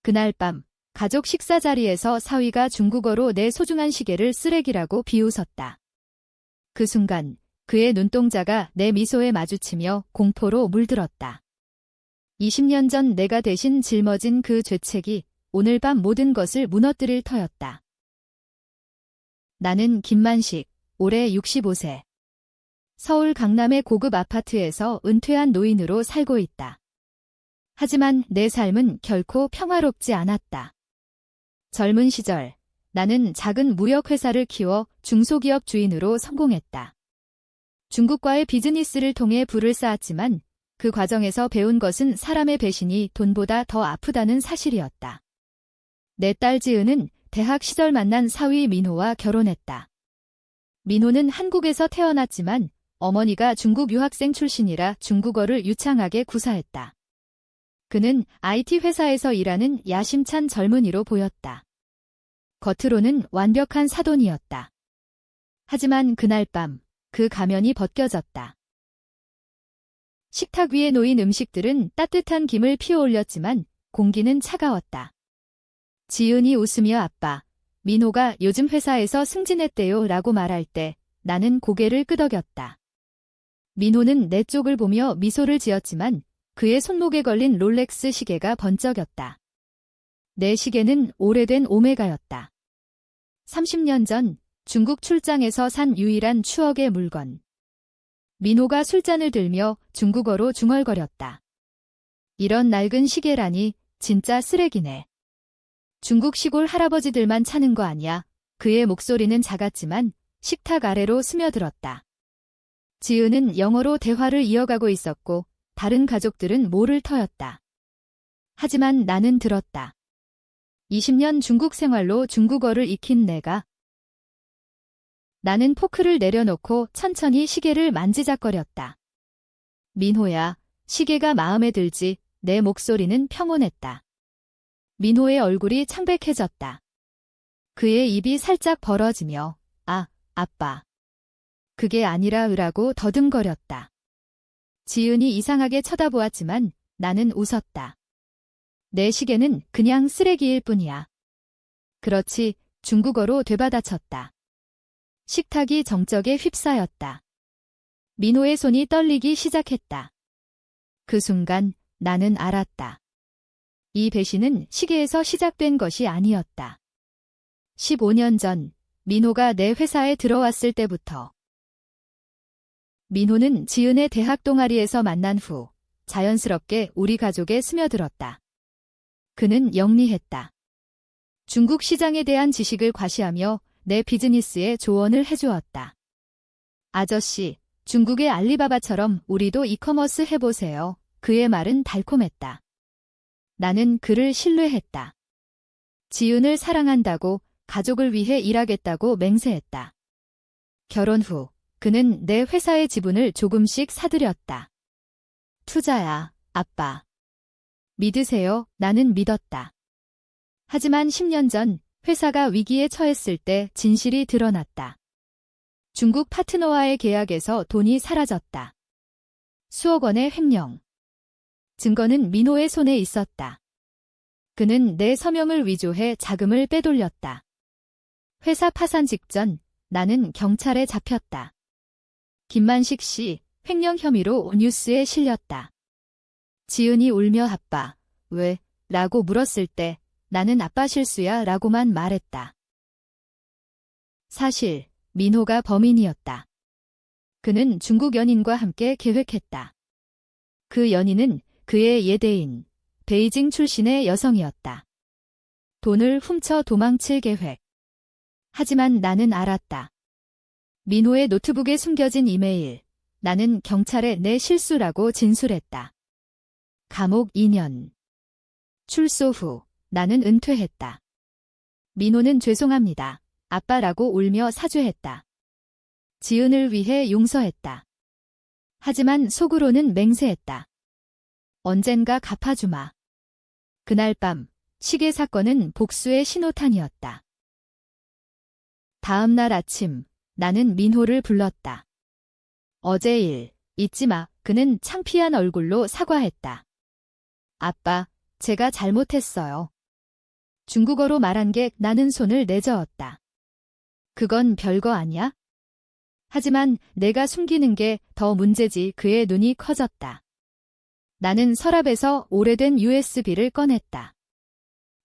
그날 밤 가족 식사 자리에서 사위가 중국어로 내 소중한 시계를 쓰레기라고 비웃었다. 그 순간 그의 눈동자가 내 미소에 마주치며 공포로 물들었다. 20년 전 내가 대신 짊어진 그 죄책이 오늘 밤 모든 것을 무너뜨릴 터였다. 나는 김만식, 올해 65세. 서울 강남의 고급 아파트에서 은퇴한 노인으로 살고 있다. 하지만 내 삶은 결코 평화롭지 않았다. 젊은 시절, 나는 작은 무역회사를 키워 중소기업 주인으로 성공했다. 중국과의 비즈니스를 통해 부를 쌓았지만 그 과정에서 배운 것은 사람의 배신이 돈보다 더 아프다는 사실이었다. 내 딸 지은은 대학 시절 만난 사위 민호와 결혼했다. 민호는 한국에서 태어났지만 어머니가 중국 유학생 출신이라 중국어를 유창하게 구사했다. 그는 IT 회사에서 일하는 야심찬 젊은이로 보였다. 겉으로는 완벽한 사돈이었다. 하지만 그날 밤 그 가면이 벗겨졌다. 식탁 위에 놓인 음식들은 따뜻한 김을 피어올렸지만 공기는 차가웠다. 지은이 웃으며 아빠, 민호가 요즘 회사에서 승진했대요 라고 말할 때 나는 고개를 끄덕였다. 민호는 내 쪽을 보며 미소를 지었지만 그의 손목에 걸린 롤렉스 시계가 번쩍였다. 내 시계는 오래된 오메가였다. 30년 전 중국 출장에서 산 유일한 추억의 물건. 민호가 술잔을 들며 중국어로 중얼거렸다. 이런 낡은 시계라니 진짜 쓰레기네. 중국 시골 할아버지들만 차는 거 아니야. 그의 목소리는 작았지만 식탁 아래로 스며들었다. 지은은 영어로 대화를 이어가고 있었고 다른 가족들은 모를 터였다. 하지만 나는 들었다. 20년 중국 생활로 중국어를 익힌 내가. 나는 포크를 내려놓고 천천히 시계를 만지작거렸다. 민호야, 시계가 마음에 들지. 내 목소리는 평온했다. 민호의 얼굴이 창백해졌다. 그의 입이 살짝 벌어지며 아빠. 그게 아니라 으라고 더듬거렸다. 지은이 이상하게 쳐다보았지만 나는 웃었다. 내 시계는 그냥 쓰레기일 뿐이야. 그렇지, 중국어로 되받아쳤다. 식탁이 정적에 휩싸였다. 민호의 손이 떨리기 시작했다. 그 순간 나는 알았다. 이 배신은 시계에서 시작된 것이 아니었다. 15년 전 민호가 내 회사에 들어왔을 때부터. 민호는 지은의 대학 동아리에서 만난 후 자연스럽게 우리 가족에 스며들었다. 그는 영리했다. 중국 시장에 대한 지식을 과시하며 내 비즈니스에 조언을 해주었다. 아저씨, 중국의 알리바바처럼 우리도 이커머스 해보세요. 그의 말은 달콤했다. 나는 그를 신뢰했다. 지은을 사랑한다고, 가족을 위해 일하겠다고 맹세했다. 결혼 후 그는 내 회사의 지분을 조금씩 사들였다. 투자야, 아빠. 믿으세요. 나는 믿었다. 하지만 10년 전 회사가 위기에 처했을 때 진실이 드러났다. 중국 파트너와의 계약에서 돈이 사라졌다. 수억 원의 횡령. 증거는 민호의 손에 있었다. 그는 내 서명을 위조해 자금을 빼돌렸다. 회사 파산 직전 나는 경찰에 잡혔다. 김만식 씨, 횡령 혐의로 뉴스에 실렸다. 지은이 울며 아빠, 왜? 라고 물었을 때 나는 아빠 실수야 라고만 말했다. 사실 민호가 범인이었다. 그는 중국 연인과 함께 계획했다. 그 연인은 그의 예대인, 베이징 출신의 여성이었다. 돈을 훔쳐 도망칠 계획. 하지만 나는 알았다. 민호의 노트북에 숨겨진 이메일. 나는 경찰에 내 실수라고 진술했다. 감옥 2년. 출소 후 나는 은퇴했다. 민호는 죄송합니다. 아빠라고 울며 사죄했다. 지은을 위해 용서했다. 하지만 속으로는 맹세했다. 언젠가 갚아주마. 그날 밤 시계 사건은 복수의 신호탄이었다. 다음 날 아침 나는 민호를 불렀다. 어제 일 잊지 마. 그는 창피한 얼굴로 사과했다. 아빠, 제가 잘못했어요. 중국어로 말한 게 나는 손을 내저었다. 그건 별거 아니야? 하지만 내가 숨기는 게 더 문제지. 그의 눈이 커졌다. 나는 서랍에서 오래된 USB를 꺼냈다.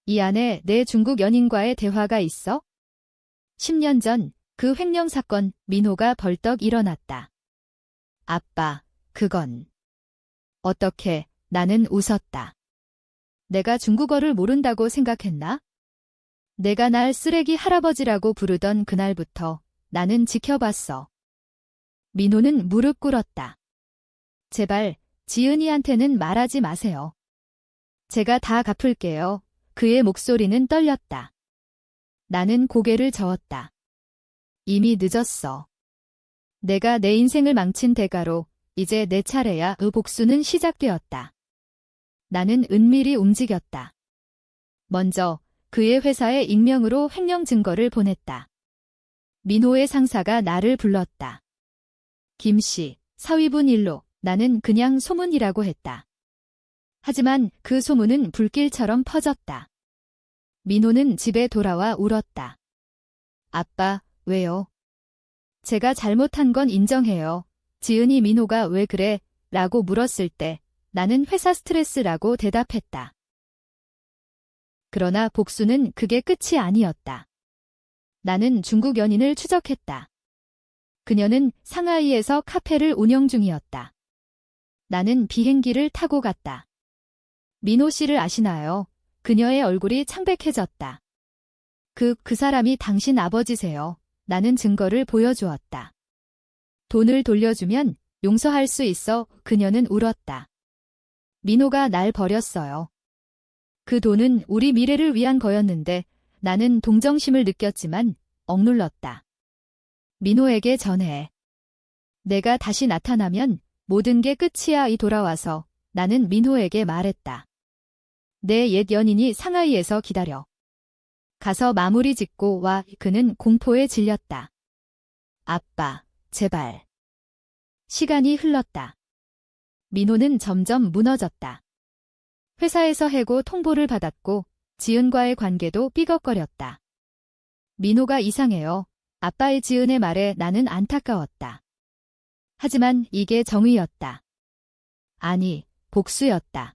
이 안에 내 중국 연인과의 대화가 있어? 10년 전 그 횡령 사건. 민호가 벌떡 일어났다. 아빠, 그건. 어떻게? 나는 웃었다. 내가 중국어를 모른다고 생각했나? 내가 날 쓰레기 할아버지라고 부르던 그날부터 나는 지켜봤어. 민호는 무릎 꿇었다. 제발 지은이한테는 말하지 마세요. 제가 다 갚을게요. 그의 목소리는 떨렸다. 나는 고개를 저었다. 이미 늦었어. 내가 내 인생을 망친 대가로 이제 내 차례야. 복수는 시작되었다. 나는 은밀히 움직였다. 먼저 그의 회사에 익명으로 횡령 증거를 보냈다. 민호의 상사가 나를 불렀다. 김 씨, 사위분 일로. 나는 그냥 소문이라고 했다. 하지만 그 소문은 불길처럼 퍼졌다. 민호는 집에 돌아와 울었다. 아빠, 왜요? 제가 잘못한 건 인정해요. 지은이 민호가 왜 그래? 라고 물었을 때 나는 회사 스트레스라고 대답했다. 그러나 복수는 그게 끝이 아니었다. 나는 중국 연인을 추적했다. 그녀는 상하이에서 카페를 운영 중이었다. 나는 비행기를 타고 갔다. 민호 씨를 아시나요? 그녀의 얼굴이 창백해졌다. 그 사람이 당신 아버지세요. 나는 증거를 보여주었다. 돈을 돌려주면 용서할 수 있어. 그녀는 울었다. 민호가 날 버렸어요. 그 돈은 우리 미래를 위한 거였는데 나는 동정심을 느꼈지만 억눌렀다. 민호에게 전해. 내가 다시 나타나면 모든 게 끝이야. 돌아와서 나는 민호에게 말했다. 내 옛 연인이 상하이에서 기다려. 가서 마무리 짓고 와. 그는 공포에 질렸다. 아빠, 제발. 시간이 흘렀다. 민호는 점점 무너졌다. 회사에서 해고 통보를 받았고 지은과의 관계도 삐걱거렸다. 민호가 이상해요. 아빠의 지은의 말에 나는 안타까웠다. 하지만 이게 정의였다. 아니, 복수였다.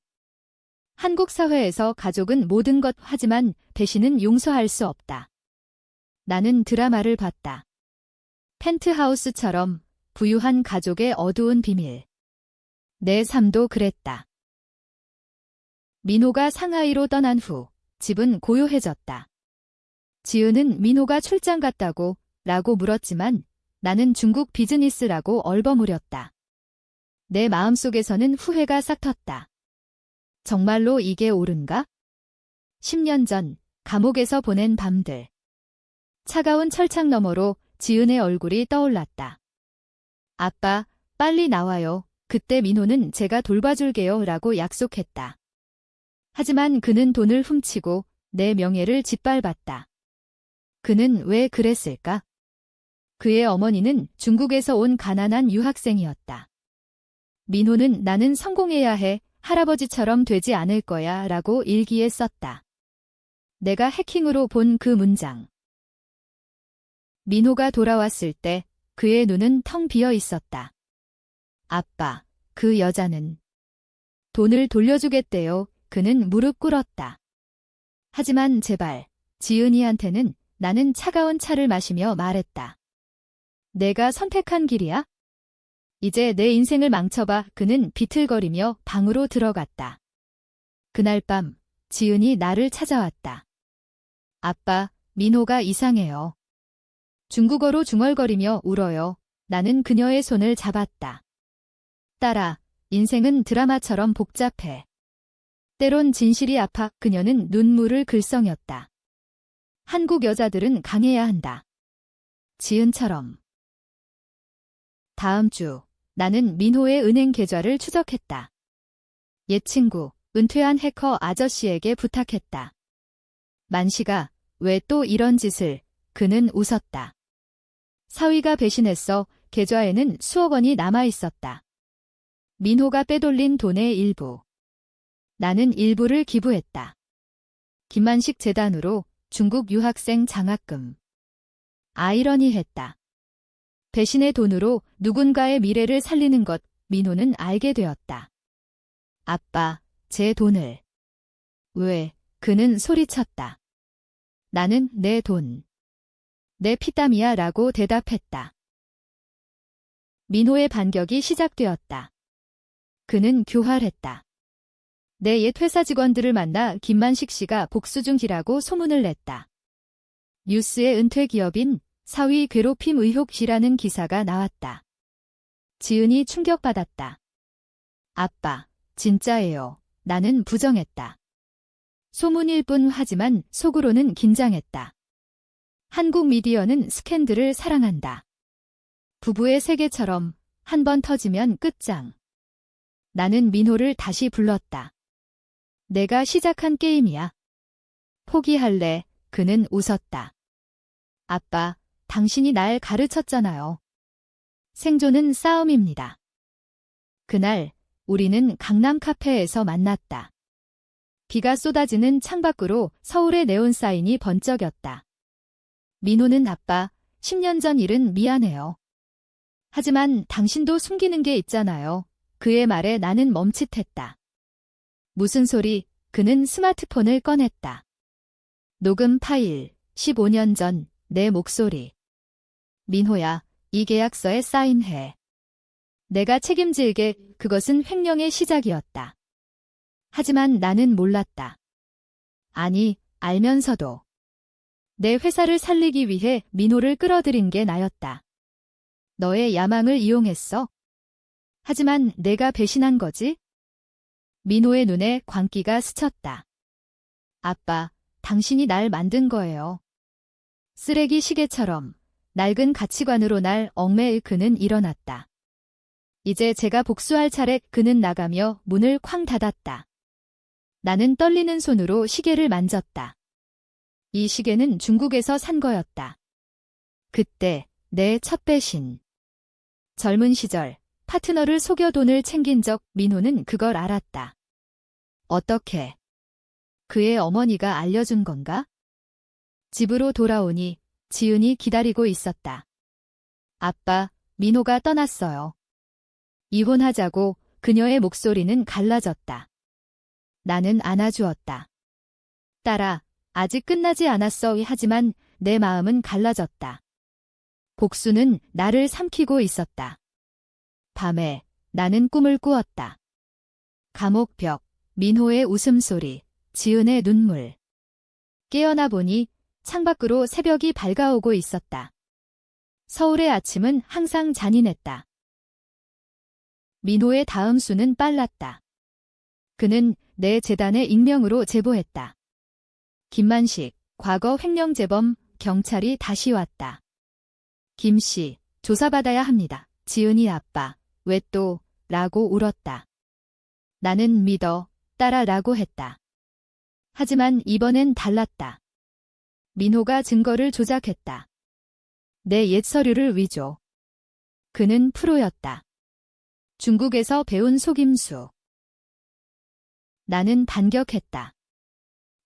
한국 사회에서 가족은 모든 것. 하지만 배신은 용서할 수 없다. 나는 드라마를 봤다. 펜트하우스처럼 부유한 가족의 어두운 비밀. 내 삶도 그랬다. 민호가 상하이로 떠난 후 집은 고요해졌다. 지은은 민호가 출장 갔다고 라고 물었지만 나는 중국 비즈니스라고 얼버무렸다. 내 마음속에서는 후회가 싹 텄다. 정말로 이게 옳은가? 10년 전 감옥에서 보낸 밤들. 차가운 철창 너머로 지은의 얼굴이 떠올랐다. 아빠, 빨리 나와요. 그때 민호는 제가 돌봐줄게요 라고 약속했다. 하지만 그는 돈을 훔치고 내 명예를 짓밟았다. 그는 왜 그랬을까? 그의 어머니는 중국에서 온 가난한 유학생이었다. 민호는 나는 성공해야 해. 할아버지처럼 되지 않을 거야 라고 일기에 썼다. 내가 해킹으로 본 그 문장. 민호가 돌아왔을 때 그의 눈은 텅 비어 있었다. 아빠, 그 여자는 돈을 돌려주겠대요. 그는 무릎 꿇었다. 하지만 제발, 지은이한테는 나는 차가운 차를 마시며 말했다. 내가 선택한 길이야? 이제 내 인생을 망쳐봐. 그는 비틀거리며 방으로 들어갔다. 그날 밤 지은이 나를 찾아왔다. 아빠, 민호가 이상해요. 중국어로 중얼거리며 울어요. 나는 그녀의 손을 잡았다. 딸아, 인생은 드라마처럼 복잡해. 때론 진실이 아파. 그녀는 눈물을 글썽였다. 한국 여자들은 강해야 한다. 지은처럼. 다음 주 나는 민호의 은행 계좌를 추적했다. 옛 친구, 은퇴한 해커 아저씨에게 부탁했다. 만시가 왜 또 이런 짓을? 그는 웃었다. 사위가 배신했어. 계좌에는 수억 원이 남아 있었다. 민호가 빼돌린 돈의 일부. 나는 일부를 기부했다. 김만식 재단으로 중국 유학생 장학금. 아이러니했다. 배신의 돈으로 누군가의 미래를 살리는 것 민호는 알게 되었다. 아빠, 제 돈을. 왜? 그는 소리쳤다. 나는 내 돈. 내 피땀이야 라고 대답했다. 민호의 반격이 시작되었다. 그는 교활했다. 내 옛 회사 직원들을 만나 김만식 씨가 복수 중이라고 소문을 냈다. 뉴스에 은퇴 기업인 사위 괴롭힘 의혹이라는 기사가 나왔다. 지은이 충격받았다. 아빠, 진짜예요. 나는 부정했다. 소문일 뿐 하지만 속으로는 긴장했다. 한국 미디어는 스캔들을 사랑한다. 부부의 세계처럼 한 번 터지면 끝장. 나는 민호를 다시 불렀다. 내가 시작한 게임이야. 포기할래? 그는 웃었다. 아빠, 당신이 날 가르쳤잖아요. 생존은 싸움입니다. 그날 우리는 강남 카페에서 만났다. 비가 쏟아지는 창밖으로 서울의 네온사인이 번쩍였다. 민호는 아빠, 10년 전 일은 미안해요. 하지만 당신도 숨기는 게 있잖아요. 그의 말에 나는 멈칫했다. 무슨 소리? 그는 스마트폰을 꺼냈다. 녹음 파일, 15년 전 내 목소리. 민호야, 이 계약서에 사인해. 내가 책임질게. 그것은 횡령의 시작이었다. 하지만 나는 몰랐다. 아니, 알면서도. 내 회사를 살리기 위해 민호를 끌어들인 게 나였다. 너의 야망을 이용했어. 하지만 내가 배신한 거지? 민호의 눈에 광기가 스쳤다. 아빠, 당신이 날 만든 거예요. 쓰레기 시계처럼 낡은 가치관으로 날 얽매일 그는 일어났다. 이제 제가 복수할 차례. 그는 나가며 문을 쾅 닫았다. 나는 떨리는 손으로 시계를 만졌다. 이 시계는 중국에서 산 거였다. 그때 내 첫 배신. 젊은 시절 파트너를 속여 돈을 챙긴 적 민호는 그걸 알았다. 어떻게? 그의 어머니가 알려준 건가? 집으로 돌아오니 지은이 기다리고 있었다. 아빠, 민호가 떠났어요. 이혼하자고. 그녀의 목소리는 갈라졌다. 나는 안아주었다. 딸아, 아직 끝나지 않았어. 하지만 내 마음은 갈라졌다. 복수는 나를 삼키고 있었다. 밤에 나는 꿈을 꾸었다. 감옥 벽, 민호의 웃음소리, 지은의 눈물. 깨어나 보니 창밖으로 새벽이 밝아오고 있었다. 서울의 아침은 항상 잔인했다. 민호의 다음 수는 빨랐다. 그는 내 재단의 익명으로 제보했다. 김만식, 과거 횡령 재범, 경찰이 다시 왔다. 김 씨, 조사받아야 합니다. 지은이 아빠, 왜 또? 라고 울었다. 나는 믿어, 딸아 라고 했다. 하지만 이번엔 달랐다. 민호가 증거를 조작했다. 내 옛 서류를 위조. 그는 프로였다. 중국에서 배운 속임수. 나는 반격했다.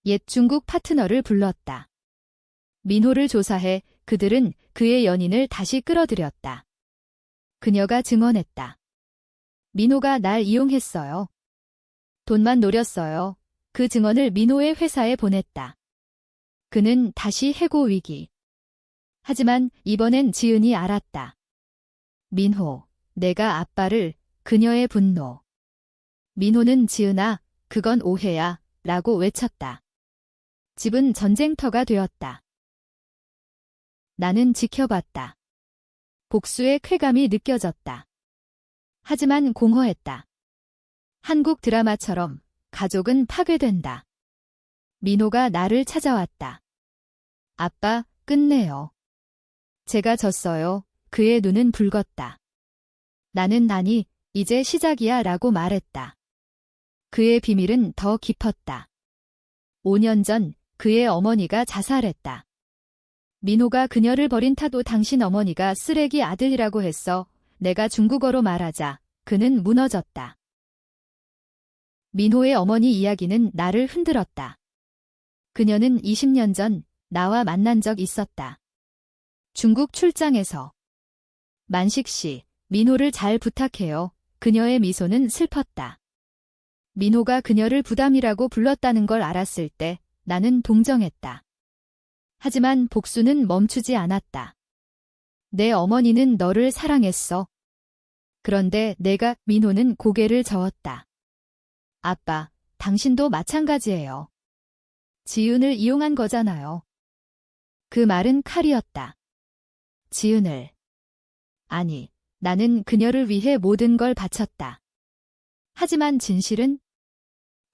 옛 중국 파트너를 불렀다. 민호를 조사해 그들은 그의 연인을 다시 끌어들였다. 그녀가 증언했다. 민호가 날 이용했어요. 돈만 노렸어요. 그 증언을 민호의 회사에 보냈다. 그는 다시 해고 위기. 하지만 이번엔 지은이 알았다. 민호, 내가 아빠를. 그녀의 분노. 민호는 지은아, 그건 오해야, 라고 외쳤다. 집은 전쟁터가 되었다. 나는 지켜봤다. 복수의 쾌감이 느껴졌다. 하지만 공허했다. 한국 드라마처럼 가족은 파괴된다. 민호가 나를 찾아왔다. 아빠, 끝내요. 제가 졌어요. 그의 눈은 붉었다. 나는 아니, 이제 시작이야 라고 말했다. 그의 비밀은 더 깊었다. 5년 전 그의 어머니가 자살했다. 민호가 그녀를 버린 타도 당신 어머니가 쓰레기 아들이라고 했어. 내가 중국어로 말하자 그는 무너졌다. 민호의 어머니 이야기는 나를 흔들었다. 그녀는 20년 전 나와 만난 적 있었다. 중국 출장에서. 만식 씨, 민호를 잘 부탁해요. 그녀의 미소는 슬펐다. 민호가 그녀를 부담이라고 불렀다는 걸 알았을 때 나는 동정했다. 하지만 복수는 멈추지 않았다. 내 어머니는 너를 사랑했어. 그런데 민호는 고개를 저었다. 아빠, 당신도 마찬가지예요. 지은을 이용한 거잖아요. 그 말은 칼이었다. 지은을. 아니, 나는 그녀를 위해 모든 걸 바쳤다. 하지만 진실은?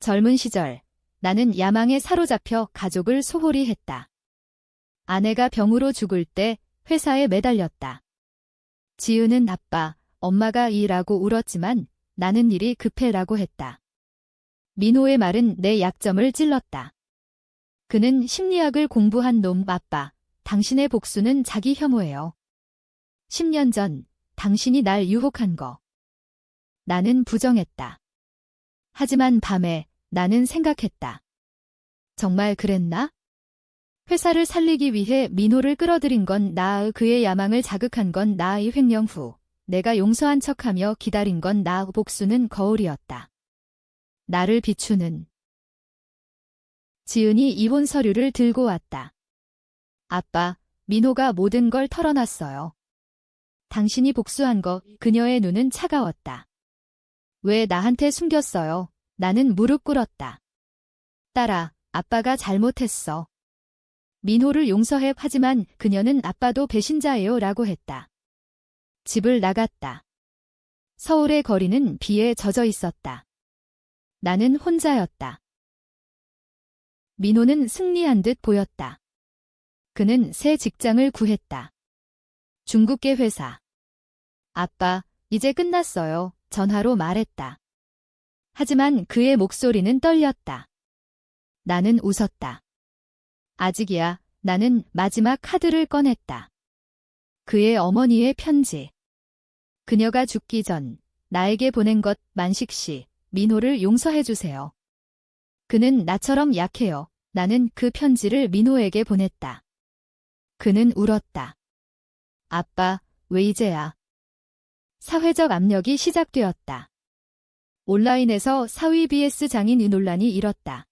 젊은 시절, 나는 야망에 사로잡혀 가족을 소홀히 했다. 아내가 병으로 죽을 때 회사에 매달렸다. 지은은 아빠, 엄마가 일하고 울었지만 나는 일이 급해라고 했다. 민호의 말은 내 약점을 찔렀다. 그는 심리학을 공부한 놈. 아빠, 당신의 복수는 자기 혐오예요. 10년 전 당신이 날 유혹한 거. 나는 부정했다. 하지만 밤에 나는 생각했다. 정말 그랬나? 회사를 살리기 위해 민호를 끌어들인 건 나의 그의 야망을 자극한 건 나의 횡령 후 내가 용서한 척하며 기다린 건 나의 복수는 거울이었다. 나를 비추는. 지은이 이혼 서류를 들고 왔다. 아빠, 민호가 모든 걸 털어놨어요. 당신이 복수한 거. 그녀의 눈은 차가웠다. 왜 나한테 숨겼어요? 나는 무릎 꿇었다. 딸아, 아빠가 잘못했어. 민호를 용서해. 하지만 그녀는 아빠도 배신자예요 라고 했다. 집을 나갔다. 서울의 거리는 비에 젖어 있었다. 나는 혼자였다. 민호는 승리한 듯 보였다. 그는 새 직장을 구했다. 중국계 회사. 아빠, 이제 끝났어요. 전화로 말했다. 하지만 그의 목소리는 떨렸다. 나는 웃었다. 아직이야. 나는 마지막 카드를 꺼냈다. 그의 어머니의 편지. 그녀가 죽기 전 나에게 보낸 것. 만식 씨, 민호를 용서해주세요. 그는 나처럼 약해요. 나는 그 편지를 민호에게 보냈다. 그는 울었다. 아빠, 왜 이제야? 사회적 압력이 시작되었다. 온라인에서 사위 vs 장인 논란이 일었다.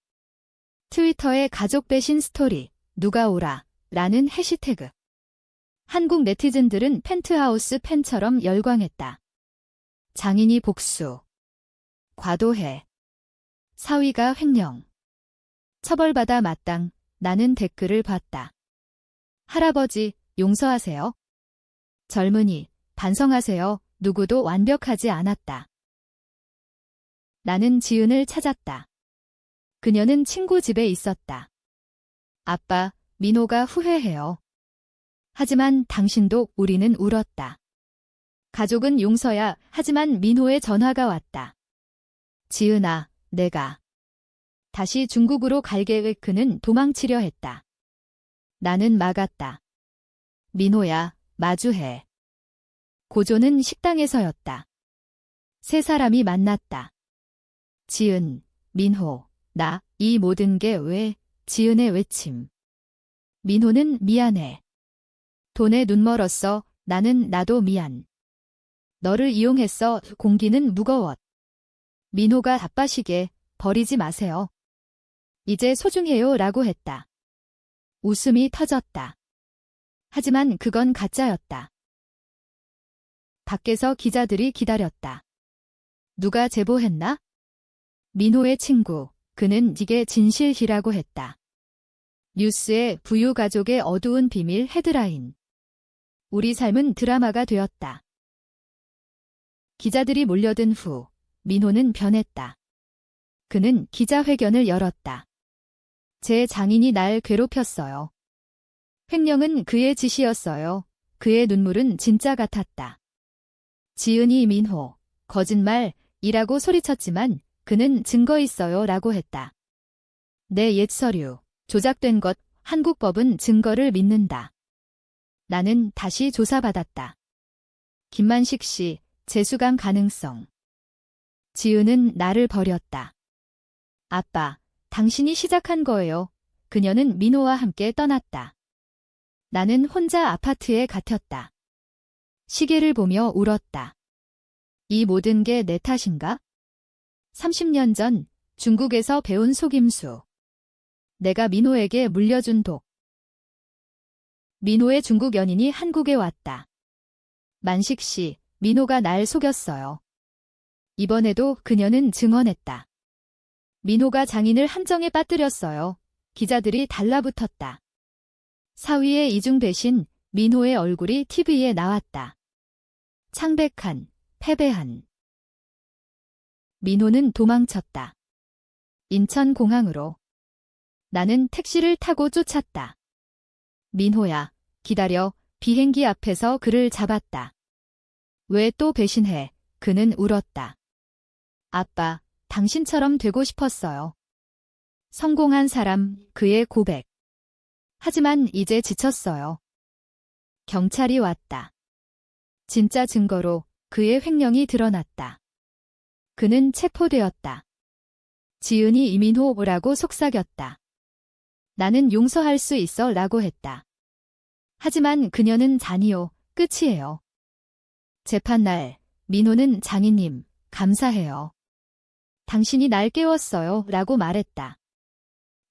트위터에 가족 배신 스토리, 누가 오라, 라는 해시태그. 한국 네티즌들은 펜트하우스 팬처럼 열광했다. 장인이 복수. 과도해. 사위가 횡령. 처벌받아 마땅. 나는 댓글을 봤다. 할아버지, 용서하세요. 젊은이, 반성하세요. 누구도 완벽하지 않았다. 나는 지은을 찾았다. 그녀는 친구 집에 있었다. 아빠, 민호가 후회해요. 하지만 당신도. 우리는 울었다. 가족은 용서야. 하지만 민호의 전화가 왔다. 지은아, 내가 다시 중국으로 갈 계획. 그는 도망치려 했다. 나는 막았다. 민호야, 마주해. 고조는 식당에서였다. 세 사람이 만났다. 지은, 민호, 나. 이 모든 게 왜? 지은의 외침. 민호는 미안해. 돈에 눈 멀었어. 나도 미안. 너를 이용했어. 공기는 무거웠. 민호가 바빠시게. 버리지 마세요. 이제 소중해요 라고 했다. 웃음이 터졌다. 하지만 그건 가짜였다. 밖에서 기자들이 기다렸다. 누가 제보했나? 민호의 친구. 그는 이게 진실이라고 했다. 뉴스에 부유 가족의 어두운 비밀 헤드라인. 우리 삶은 드라마가 되었다. 기자들이 몰려든 후 민호는 변했다. 그는 기자회견을 열었다. 제 장인이 날 괴롭혔어요. 횡령은 그의 짓이었어요. 그의 눈물은 진짜 같았다. 지은이 민호, 거짓말이라고 소리쳤지만 그는 증거 있어요 라고 했다. 내 옛 서류, 조작된 것, 한국 법은 증거를 믿는다. 나는 다시 조사받았다. 김만식 씨, 재수강 가능성. 지은은 나를 버렸다. 아빠, 당신이 시작한 거예요. 그녀는 민호와 함께 떠났다. 나는 혼자 아파트에 갇혔다. 시계를 보며 울었다. 이 모든 게 내 탓인가? 30년 전 중국에서 배운 속임수. 내가 민호에게 물려준 독. 민호의 중국 연인이 한국에 왔다. 만식 씨, 민호가 날 속였어요. 이번에도 그녀는 증언했다. 민호가 장인을 함정에 빠뜨렸어요. 기자들이 달라붙었다. 사위의 이중 배신, 민호의 얼굴이 TV에 나왔다. 창백한, 패배한. 민호는 도망쳤다. 인천공항으로. 나는 택시를 타고 쫓았다. 민호야, 기다려. 비행기 앞에서 그를 잡았다. 왜 또 배신해? 그는 울었다. 아빠, 당신처럼 되고 싶었어요. 성공한 사람, 그의 고백. 하지만 이제 지쳤어요. 경찰이 왔다. 진짜 증거로 그의 횡령이 드러났다. 그는 체포되었다. 지은이 이민호라고 속삭였다. 나는 용서할 수 있어 라고 했다. 하지만 그녀는 잔이요, 끝이에요. 재판날, 민호는 장인님, 감사해요. 당신이 날 깨웠어요 라고 말했다.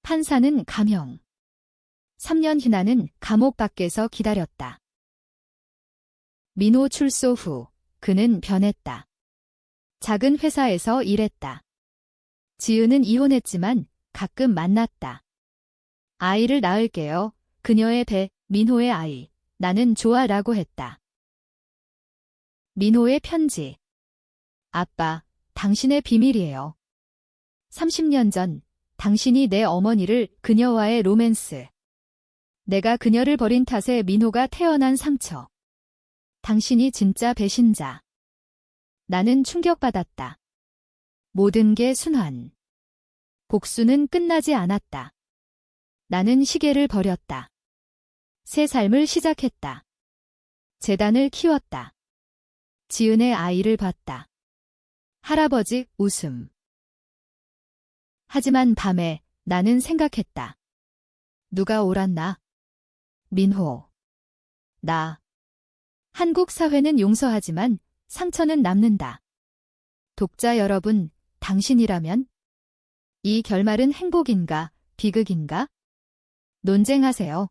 판사는 감형. 3년 희나는 감옥 밖에서 기다렸다. 민호 출소 후 그는 변했다. 작은 회사에서 일했다. 지은은 이혼했지만 가끔 만났다. 아이를 낳을게요. 그녀의 배, 민호의 아이. 나는 좋아 라고 했다. 민호의 편지. 아빠, 당신의 비밀이에요. 30년 전 당신이 내 어머니를 그녀와의 로맨스. 내가 그녀를 버린 탓에 민호가 태어난 상처. 당신이 진짜 배신자. 나는 충격받았다. 모든 게 순환. 복수는 끝나지 않았다. 나는 시계를 버렸다. 새 삶을 시작했다. 재단을 키웠다. 지은의 아이를 봤다. 할아버지 웃음. 하지만 밤에 나는 생각했다. 누가 옳았나? 민호. 나. 한국 사회는 용서하지만 상처는 남는다. 독자 여러분, 당신이라면? 이 결말은 행복인가, 비극인가? 논쟁하세요.